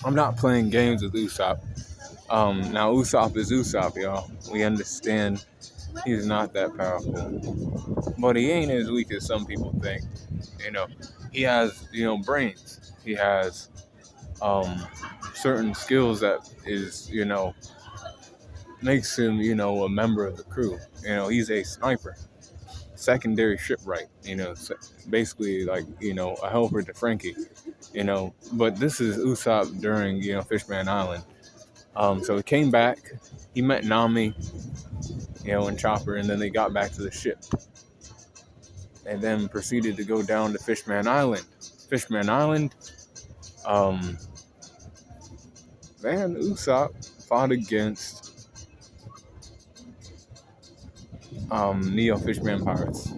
I'm not playing games with Ussop. Now Ussop is Ussop, y'all. We understand he's not that powerful, but he ain't as weak as some people think. You know, he has brains. He has certain skills that is makes him a member of the crew. He's a sniper, secondary shipwright. Basically like a helper to Frankie. But this is Usopp during Fishman Island. So he came back. He met Nami, and Chopper, and then they got back to the ship, and then proceeded to go down to Fishman Island. Fishman Island. Man, Usopp fought against Neo Fishman pirates.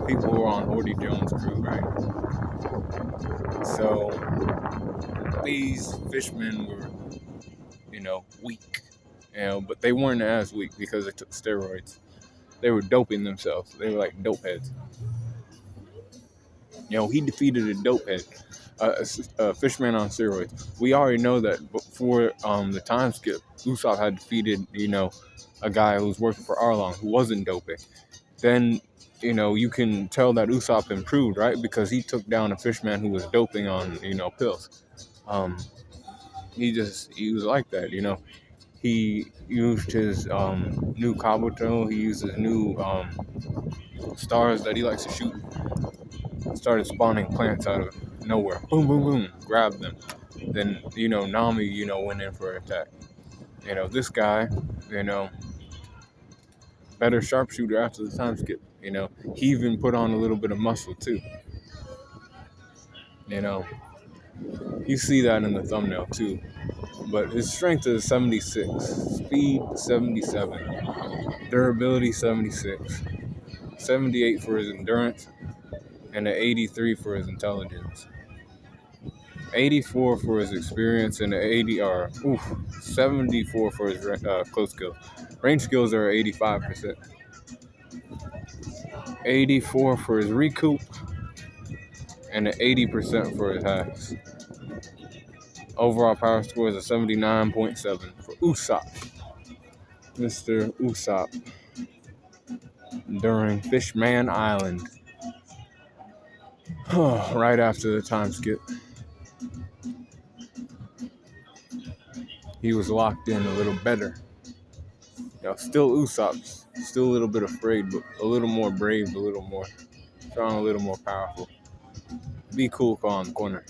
People who were on Horty Jones' crew, right? So these fishmen were, weak, but they weren't as weak because they took steroids. They were doping themselves. They were like dope heads. He defeated a dope head, a fishman on steroids. We already know that before the time skip, Usopp had defeated, a guy who was working for Arlong who wasn't doping. Then, you can tell that Usopp improved, right? Because he took down a fishman who was doping on, pills. He was like that, He used his new Kabuto. He used his new stars that he likes to shoot. Started spawning plants out of nowhere. Boom, boom, boom. Grabbed them. Then, Nami, went in for an attack. This guy, better sharpshooter after the time skip. He even put on a little bit of muscle too. You see that in the thumbnail too. But his strength is 76, speed 77, durability 76, 78 for his endurance, and an 83 for his intelligence. 84 for his experience and an 74 for his close skill. Range skills are 85%. 84 for his recoup and an 80% for his hacks. Overall power score is a 79.7 for Usopp. Mr. Usopp during Fishman Island. Right after the time skip. He was locked in a little better. Still Usopp's still a little bit afraid, but a little more brave, a little more strong, a little more powerful. Be cool, calm, corner.